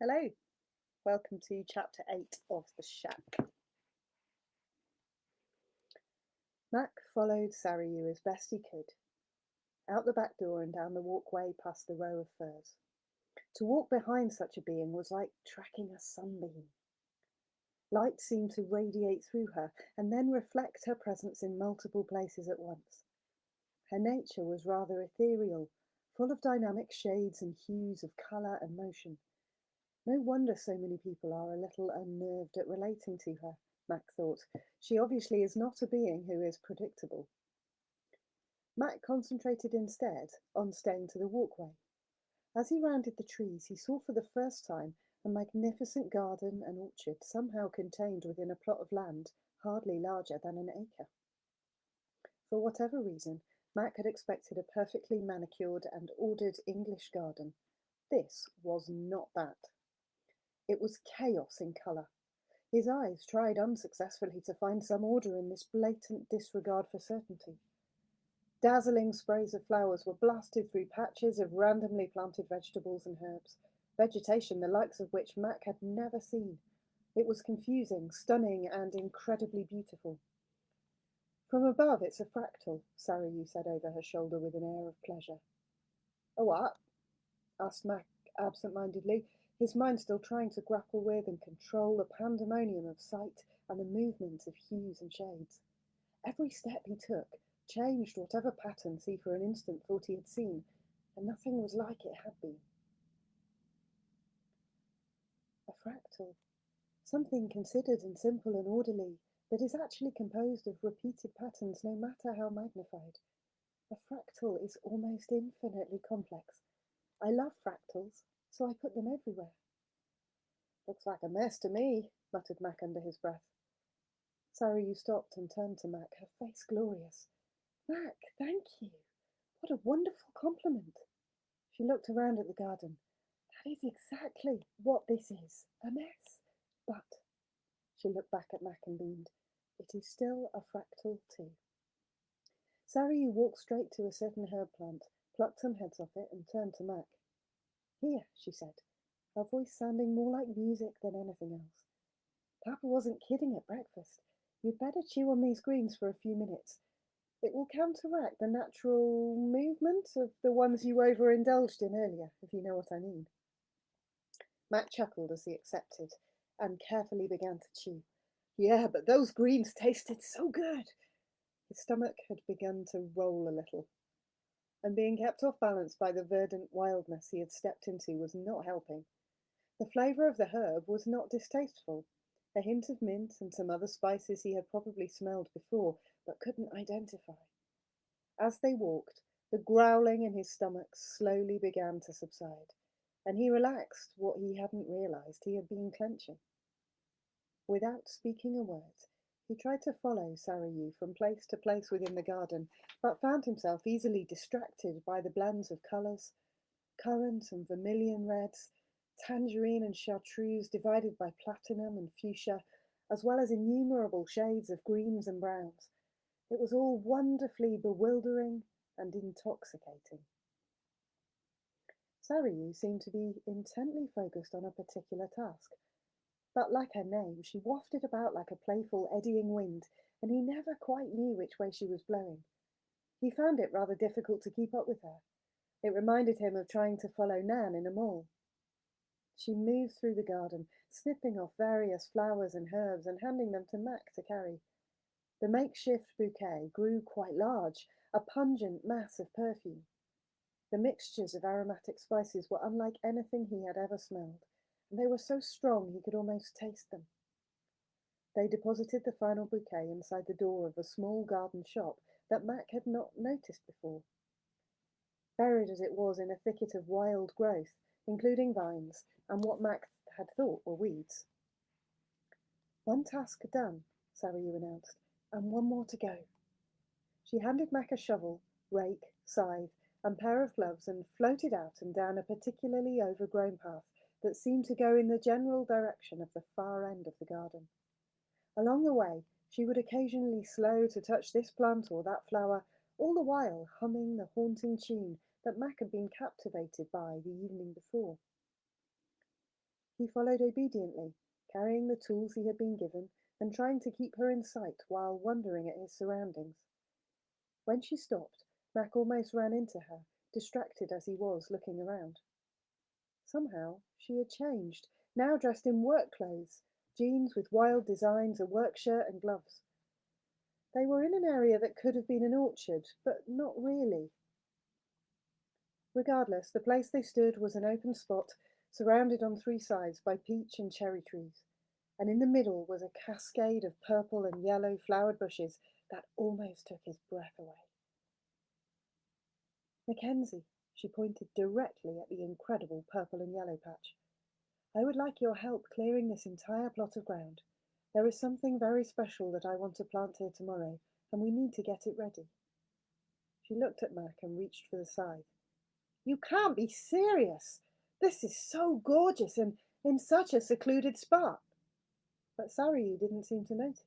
Hello, welcome to chapter 8 of The Shack. Mac followed Sarayu as best he could, out the back door and down the walkway past the row of firs. To walk behind such a being was like tracking a sunbeam. Light seemed to radiate through her and then reflect her presence in multiple places at once. Her nature was rather ethereal, full of dynamic shades and hues of colour and motion. No wonder so many people are a little unnerved at relating to her, Mac thought. She obviously is not a being who is predictable. Mac concentrated instead on staying to the walkway. As he rounded the trees, he saw for the first time a magnificent garden and orchard somehow contained within a plot of land hardly larger than an acre. For whatever reason, Mac had expected a perfectly manicured and ordered English garden. This was not that. It was chaos in colour. His eyes tried unsuccessfully to find some order in this blatant disregard for certainty. Dazzling sprays of flowers were blasted through patches of randomly planted vegetables and herbs, vegetation the likes of which Mac had never seen. It was confusing, stunning, and incredibly beautiful. From above, it's a fractal, Sarayu said over her shoulder with an air of pleasure. A what? Asked Mac absent-mindedly, his mind still trying to grapple with and control the pandemonium of sight and the movement of hues and shades. Every step he took changed whatever patterns he for an instant thought he had seen, and nothing was like it had been. A fractal, something considered and simple and orderly, that is actually composed of repeated patterns no matter how magnified. A fractal is almost infinitely complex. I love fractals, so I put them everywhere. Looks like a mess to me, muttered Mac under his breath. Sarayu stopped and turned to Mac, her face glorious. Mac, thank you. What a wonderful compliment. She looked around at the garden. That is exactly what this is, a mess. But, she looked back at Mac and beamed, it is still a fractal too. Sarayu walked straight to a certain herb plant, plucked some heads off it, and turned to Mac. Here, she said, her voice sounding more like music than anything else. Papa wasn't kidding at breakfast. You'd better chew on these greens for a few minutes. It will counteract the natural movement of the ones you overindulged in earlier, if you know what I mean. Mac chuckled as he accepted and carefully began to chew. Yeah, but those greens tasted so good. His stomach had begun to roll a little, and being kept off balance by the verdant wildness he had stepped into was not helping. The flavour of the herb was not distasteful, a hint of mint and some other spices he had probably smelled before, but couldn't identify. As they walked, the growling in his stomach slowly began to subside, and he relaxed what he hadn't realized he had been clenching. Without speaking a word, he tried to follow Sarayu from place to place within the garden, but found himself easily distracted by the blends of colours, currant and vermilion reds, tangerine and chartreuse divided by platinum and fuchsia, as well as innumerable shades of greens and browns. It was all wonderfully bewildering and intoxicating. Sarayu seemed to be intently focused on a particular task, but like her name, she wafted about like a playful eddying wind, and he never quite knew which way she was blowing. He found it rather difficult to keep up with her. It reminded him of trying to follow Nan in a mall. She moved through the garden, snipping off various flowers and herbs and handing them to Mac to carry. The makeshift bouquet grew quite large, a pungent mass of perfume. The mixtures of aromatic spices were unlike anything he had ever smelled, and they were so strong he could almost taste them. They deposited the final bouquet inside the door of a small garden shop that Mac had not noticed before. Buried as it was in a thicket of wild growth, including vines and what Mac had thought were weeds. One task done, Sarayu announced, and one more to go. She handed Mac a shovel, rake, scythe, and pair of gloves and floated out and down a particularly overgrown path that seemed to go in the general direction of the far end of the garden. Along the way, she would occasionally slow to touch this plant or that flower, all the while humming the haunting tune that Mac had been captivated by the evening before. He followed obediently, carrying the tools he had been given and trying to keep her in sight while wondering at his surroundings. When she stopped, Mac almost ran into her, distracted as he was looking around. Somehow she had changed, now dressed in work clothes, jeans with wild designs, a work shirt and gloves. They were in an area that could have been an orchard, but not really. Regardless, the place they stood was an open spot, surrounded on three sides by peach and cherry trees, and in the middle was a cascade of purple and yellow flowered bushes that almost took his breath away. Mackenzie, she pointed directly at the incredible purple and yellow patch. I would like your help clearing this entire plot of ground. There is something very special that I want to plant here tomorrow, and we need to get it ready. She looked at Mac and reached for the scythe. You can't be serious! This is so gorgeous and in such a secluded spot! But Sarayu didn't seem to notice.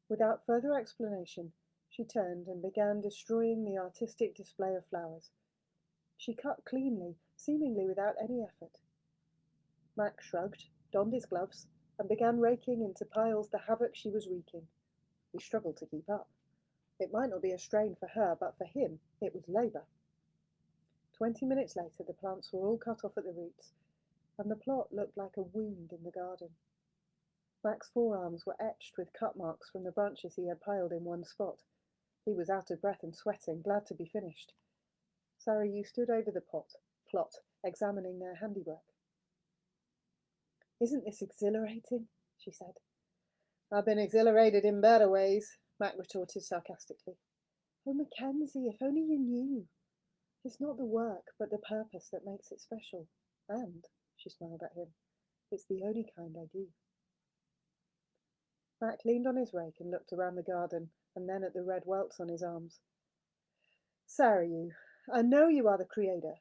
Without further explanation, she turned and began destroying the artistic display of flowers. She cut cleanly, seemingly without any effort. Mac shrugged, donned his gloves, and began raking into piles the havoc she was wreaking. He struggled to keep up. It might not be a strain for her, but for him it was labour. 20 minutes later the plants were all cut off at the roots, and the plot looked like a wound in the garden. Mac's forearms were etched with cut marks from the branches he had piled in one spot. He was out of breath and sweating, glad to be finished. Sarayu stood over the plot, examining their handiwork. Isn't this exhilarating? She said. I've been exhilarated in better ways, Mac retorted sarcastically. Oh, Mackenzie, if only you knew. It's not the work, but the purpose that makes it special. And, she smiled at him, it's the only kind I do. Mac leaned on his rake and looked around the garden, and then at the red welts on his arms. Sarayu, I know you are the creator,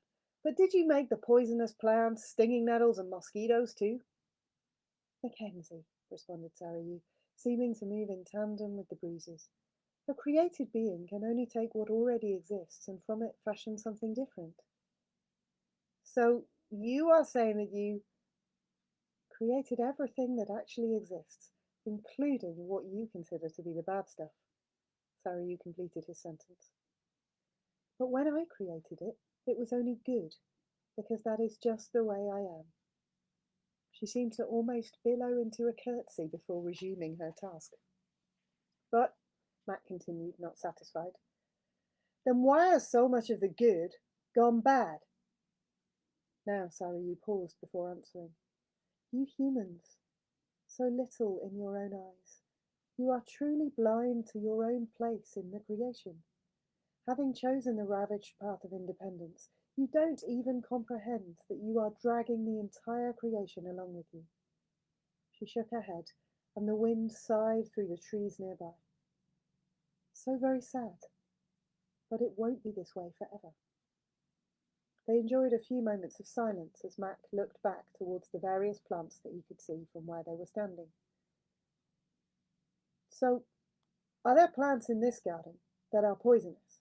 but did you make the poisonous plants, stinging nettles, and mosquitoes too? Mackenzie, responded Sarayu, seeming to move in tandem with the breezes. A created being can only take what already exists and from it fashion something different. So you are saying that you created everything that actually exists, including what you consider to be the bad stuff. Sarayu completed his sentence. But when I created it, it was only good, because that is just the way I am. She seemed to almost billow into a curtsy before resuming her task. But, Mac continued, not satisfied, then why has so much of the good gone bad? Now Sarayu paused before answering. You humans, so little in your own eyes. You are truly blind to your own place in the creation. Having chosen the ravaged path of independence, you don't even comprehend that you are dragging the entire creation along with you. She shook her head, and the wind sighed through the trees nearby. So very sad, but it won't be this way forever. They enjoyed a few moments of silence as Mac looked back towards the various plants that he could see from where they were standing. So, are there plants in this garden that are poisonous?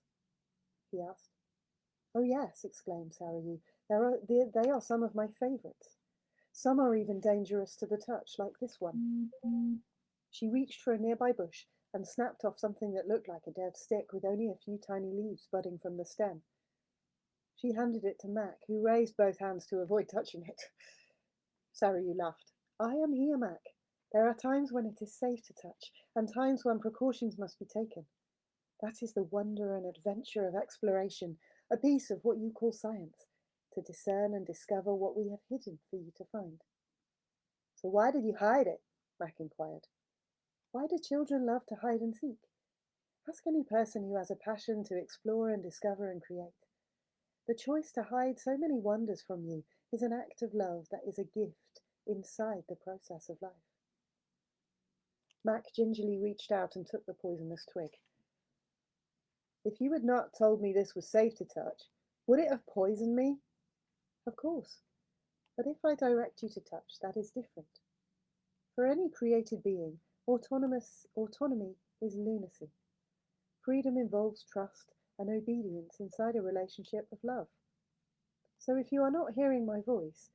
He asked. Oh yes, exclaimed Sarayu. They are some of my favourites. Some are even dangerous to the touch, like this one. She reached for a nearby bush and snapped off something that looked like a dead stick with only a few tiny leaves budding from the stem. She handed it to Mac, who raised both hands to avoid touching it. Sarayu laughed. I am here, Mac. There are times when it is safe to touch, and times when precautions must be taken. That is the wonder and adventure of exploration, a piece of what you call science, to discern and discover what we have hidden for you to find. So why did you hide it? Mac inquired. Why do children love to hide and seek? Ask any person who has a passion to explore and discover and create. The choice to hide so many wonders from you is an act of love that is a gift inside the process of life. Mac gingerly reached out and took the poisonous twig. If you had not told me this was safe to touch, would it have poisoned me? Of course. But if I direct you to touch, that is different. For any created being, autonomy is lunacy. Freedom involves trust and obedience inside a relationship of love. So if you are not hearing my voice,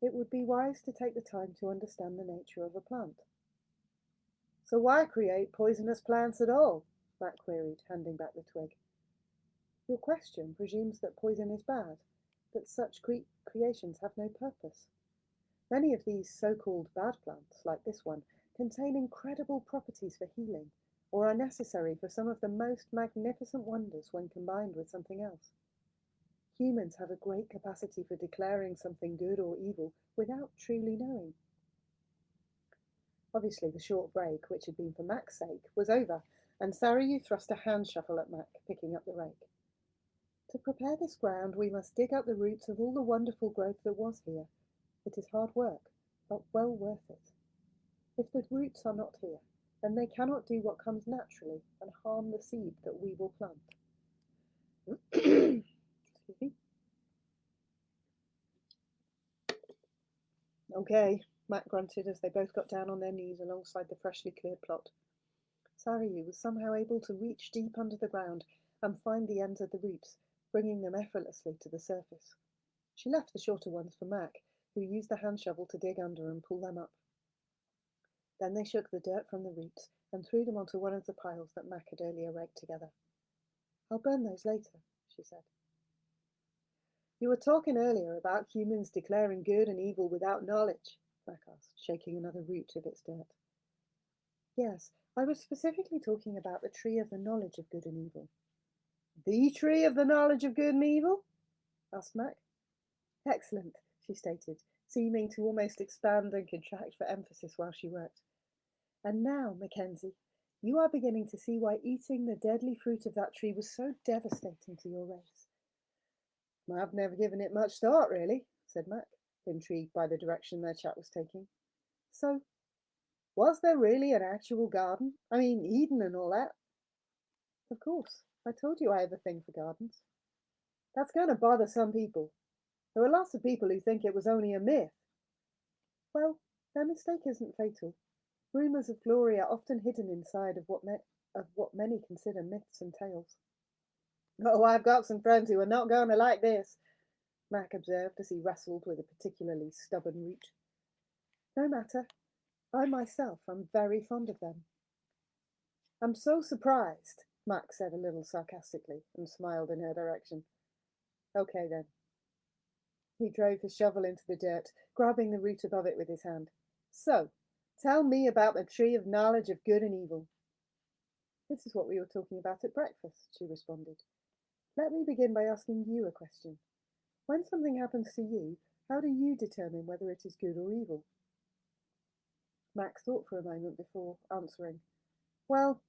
it would be wise to take the time to understand the nature of a plant. So why create poisonous plants at all? Mac queried, handing back the twig. Your question presumes that poison is bad, that such creations have no purpose. Many of these so-called bad plants, like this one, contain incredible properties for healing, or are necessary for some of the most magnificent wonders when combined with something else. Humans have a great capacity for declaring something good or evil without truly knowing. Obviously, the short break, which had been for Mac's sake, was over, and Sarayu thrust a hand shovel at Mac, picking up the rake. To prepare this ground, we must dig up the roots of all the wonderful growth that was here. It is hard work, but well worth it. If the roots are not here, then they cannot do what comes naturally and harm the seed that we will plant. Excuse me. Okay, Mac grunted as they both got down on their knees alongside the freshly cleared plot. Sarayu was somehow able to reach deep under the ground and find the ends of the roots, bringing them effortlessly to the surface. She left the shorter ones for Mac, who used the hand shovel to dig under and pull them up. Then they shook the dirt from the roots and threw them onto one of the piles that Mac had earlier raked together. I'll burn those later, she said. You were talking earlier about humans declaring good and evil without knowledge, Mac asked, shaking another root of its dirt. Yes, I was specifically talking about the tree of the knowledge of good and evil. The tree of the knowledge of good and evil? Asked Mac. Excellent, she stated, seeming to almost expand and contract for emphasis while she worked. And now, Mackenzie, you are beginning to see why eating the deadly fruit of that tree was so devastating to your race. I've never given it much thought, really, said Mac, intrigued by the direction their chat was taking. So, was there really an actual garden? I mean, Eden and all that? Of course. I told you I have a thing for gardens. That's going to bother some people. There are lots of people who think it was only a myth. Well, their mistake isn't fatal. Rumours of glory are often hidden inside of what many consider myths and tales. Oh, I've got some friends who are not going to like this, Mac observed as he wrestled with a particularly stubborn root. No matter. I myself am very fond of them. I'm so surprised, Mac said a little sarcastically and smiled in her direction. Okay then. He drove his shovel into the dirt, grabbing the root above it with his hand. So, tell me about the tree of knowledge of good and evil. This is what we were talking about at breakfast, she responded. Let me begin by asking you a question. When something happens to you, how do you determine whether it is good or evil? Max thought for a moment before answering. Well,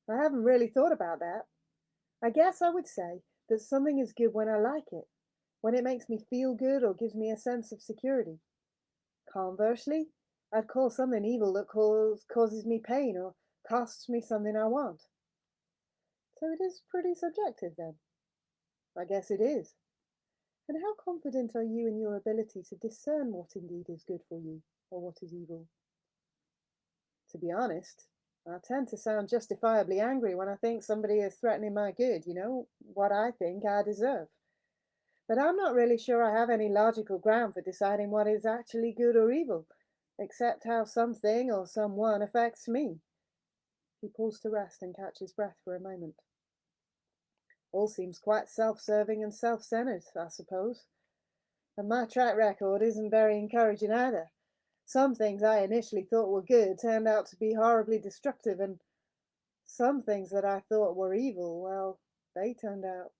I haven't really thought about that. I guess I would say that something is good when I like it, when it makes me feel good or gives me a sense of security. Conversely, I'd call something evil that causes me pain or costs me something I want. So it is pretty subjective then. I guess it is. And how confident are you in your ability to discern what indeed is good for you or what is evil? To be honest, I tend to sound justifiably angry when I think somebody is threatening my good, what I think I deserve. But I'm not really sure I have any logical ground for deciding what is actually good or evil, except how something or someone affects me. He paused to rest and catch his breath for a moment. All seems quite self-serving and self-centered, I suppose. And my track record isn't very encouraging either. Some things I initially thought were good turned out to be horribly destructive, and some things that I thought were evil, well, they turned out.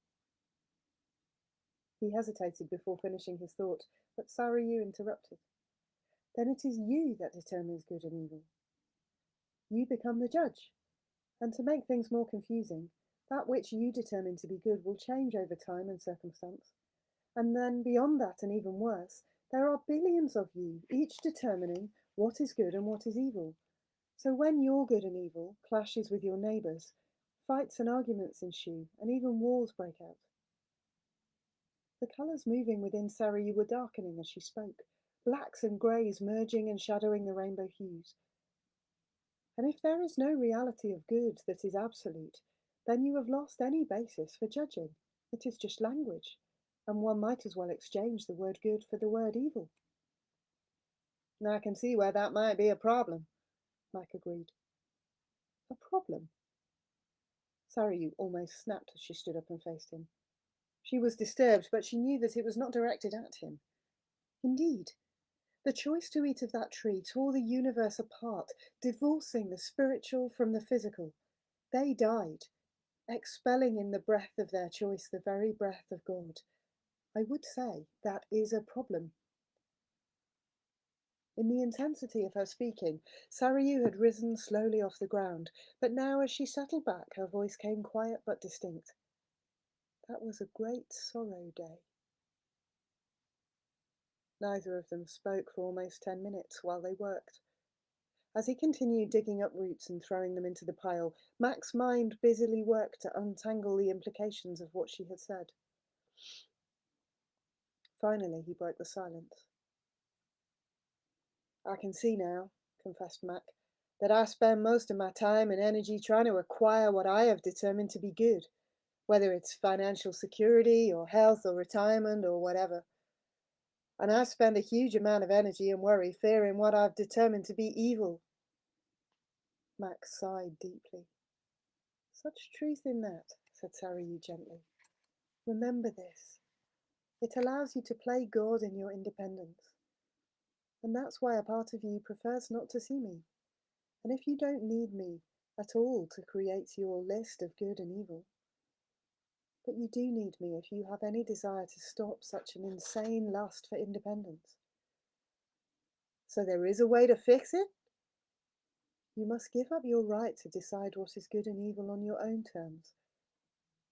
He hesitated before finishing his thought, but Sarayu interrupted. Then it is you that determines good and evil. You become the judge. And to make things more confusing, that which you determine to be good will change over time and circumstance. And then beyond that, and even worse, there are billions of you, each determining what is good and what is evil. So when your good and evil clashes with your neighbours, fights and arguments ensue, and even wars break out. The colours moving within Sarayu were darkening as she spoke, blacks and greys merging and shadowing the rainbow hues. And if there is no reality of good that is absolute, then you have lost any basis for judging. It is just language, and one might as well exchange the word good for the word evil. I can see where that might be a problem, Mac agreed. A problem? Sarayu almost snapped as she stood up and faced him. She was disturbed, but she knew that it was not directed at him. Indeed, the choice to eat of that tree tore the universe apart, divorcing the spiritual from the physical. They died, expelling in the breath of their choice the very breath of God. I would say that is a problem. In the intensity of her speaking, Sarayu had risen slowly off the ground, but now as she settled back, her voice came quiet but distinct. That was a great sorrow day. Neither of them spoke for almost 10 minutes while they worked. As he continued digging up roots and throwing them into the pile, Mac's mind busily worked to untangle the implications of what she had said. Finally, he broke the silence. I can see now, confessed Mac, that I spend most of my time and energy trying to acquire what I have determined to be good, whether it's financial security or health or retirement or whatever. And I spend a huge amount of energy and worry fearing what I've determined to be evil. Mac sighed deeply. Such truth in that, said Sarayu gently. Remember this. It allows you to play God in your independence. And that's why a part of you prefers not to see me. And if you don't need me at all to create your list of good and evil, but you do need me if you have any desire to stop such an insane lust for independence. So there is a way to fix it? You must give up your right to decide what is good and evil on your own terms.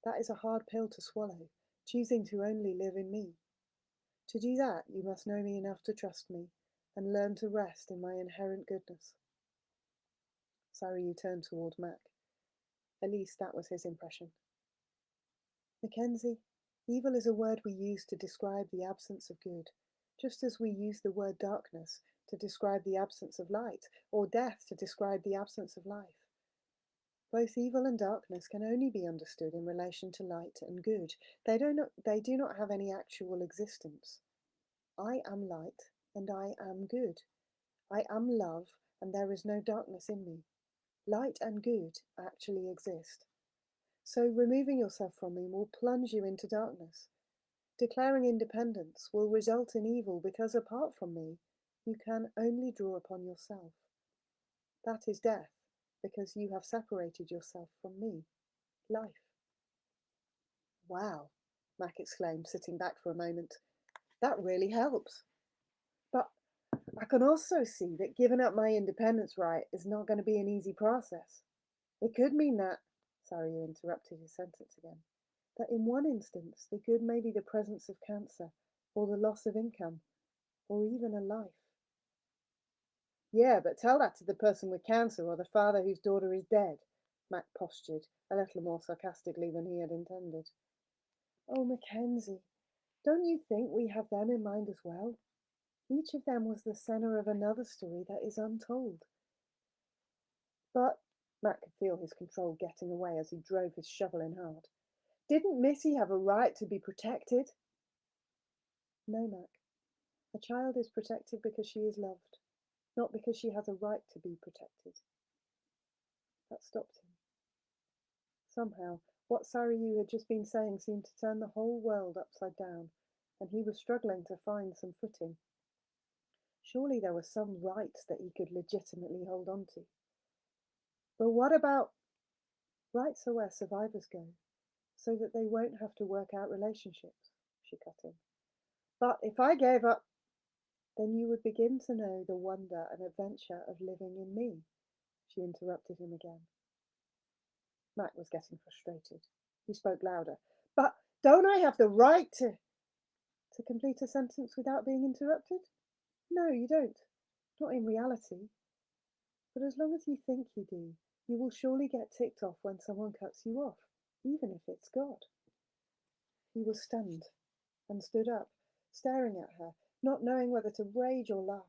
That is a hard pill to swallow, choosing to only live in me. To do that, you must know me enough to trust me, and learn to rest in my inherent goodness. Sarayu turned toward Mac. At least that was his impression. Mackenzie, evil is a word we use to describe the absence of good, just as we use the word darkness to describe the absence of light, or death to describe the absence of life. Both evil and darkness can only be understood in relation to light and good. They do not have any actual existence. I am light, and I am good. I am love, and there is no darkness in me. Light and good actually exist. So removing yourself from me will plunge you into darkness. Declaring independence will result in evil because apart from me, you can only draw upon yourself. That is death, because you have separated yourself from me, life. Wow, Mac exclaimed, sitting back for a moment. That really helps. But I can also see that giving up my independence right is not going to be an easy process. It could mean that, sorry, you interrupted his sentence again, that in one instance the good may be the presence of cancer, or the loss of income, or even a life. Yeah, but tell that to the person with cancer or the father whose daughter is dead, Mac postured, a little more sarcastically than he had intended. Oh, Mackenzie, don't you think we have them in mind as well? Each of them was the centre of another story that is untold. But Mac could feel his control getting away as he drove his shovel in hard. Didn't Missy have a right to be protected? No, Mac. A child is protected because she is loved, not because she has a right to be protected. That stopped him. Somehow, what Sarayu had just been saying seemed to turn the whole world upside down, and he was struggling to find some footing. Surely there were some rights that he could legitimately hold on to. But what about rights are where survivors go, so that they won't have to work out relationships, she cut in. But if I gave up, then you would begin to know the wonder and adventure of living in me, she interrupted him again. Mac was getting frustrated. He spoke louder. But don't I have the right to complete a sentence without being interrupted? No, you don't. Not in reality. But as long as you think you do, you will surely get ticked off when someone cuts you off, even if it's God. He was stunned and stood up, staring at her, not knowing whether to rage or laugh.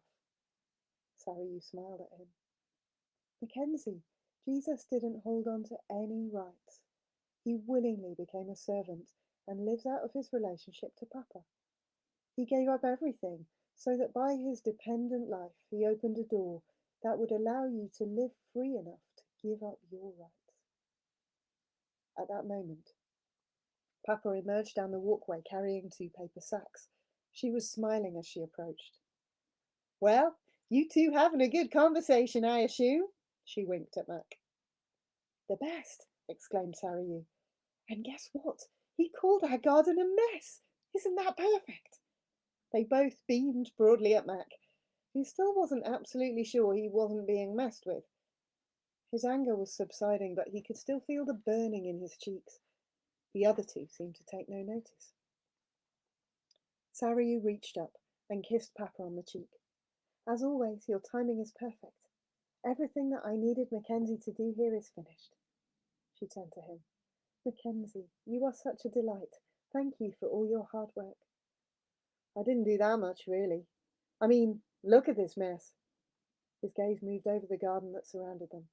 Sarayu smiled at him. Mackenzie, Jesus didn't hold on to any rights. He willingly became a servant and lives out of his relationship to Papa. He gave up everything so that by his dependent life he opened a door that would allow you to live free enough to give up your rights. At that moment, Papa emerged down the walkway carrying 2 paper sacks. She was smiling as she approached. Well, you two having a good conversation, I assume? She winked at Mac. The best, exclaimed Sarayu. And guess what? He called our garden a mess. Isn't that perfect? They both beamed broadly at Mac, who still wasn't absolutely sure he wasn't being messed with. His anger was subsiding, but he could still feel the burning in his cheeks. The other two seemed to take no notice. Sarayu reached up and kissed Papa on the cheek. As always, your timing is perfect. Everything that I needed Mackenzie to do here is finished. She turned to him. Mackenzie, you are such a delight. Thank you for all your hard work. I didn't do that much, really. I mean, look at this mess. His gaze moved over the garden that surrounded them.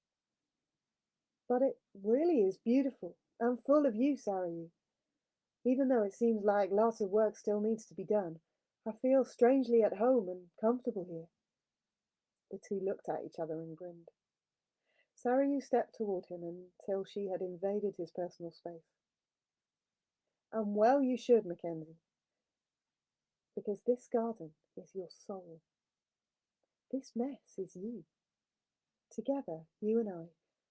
But it really is beautiful and full of you, Sarayu. Even though it seems like lots of work still needs to be done, I feel strangely at home and comfortable here. The two looked at each other and grinned. Sarayu stepped toward him until she had invaded his personal space. And well you should, Mackenzie, because this garden is your soul. This mess is you. Together, you and I,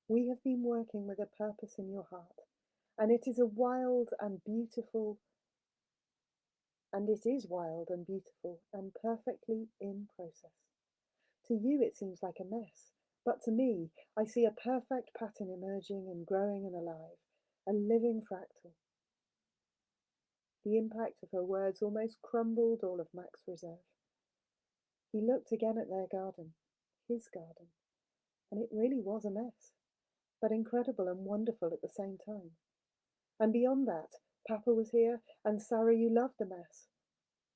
we have been working with a purpose in your heart, and it is wild and beautiful and perfectly in process. To you it seems like a mess, but to me I see a perfect pattern emerging and growing and alive, a living fractal. The impact of her words almost crumbled all of Mac's reserve. He looked again at their garden, his garden, and it really was a mess, but incredible and wonderful at the same time. And beyond that, Papa was here, and Sarayu loved the mess.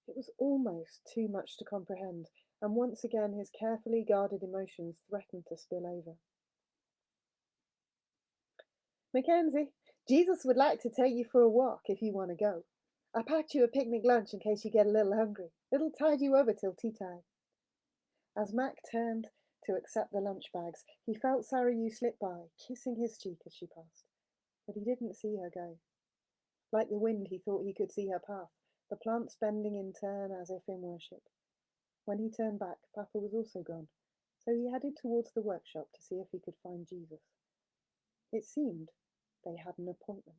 It was almost too much to comprehend, and once again his carefully guarded emotions threatened to spill over. Mackenzie, Jesus would like to take you for a walk if you want to go. I packed you a picnic lunch in case you get a little hungry. It'll tide you over till tea time. As Mac turned to accept the lunch bags, he felt Sarayu slip by, kissing his cheek as she passed. But he didn't see her go. Like the wind, he thought he could see her path, the plants bending in turn as if in worship. When he turned back, Papa was also gone, so he headed towards the workshop to see if he could find Jesus. It seemed they had an appointment.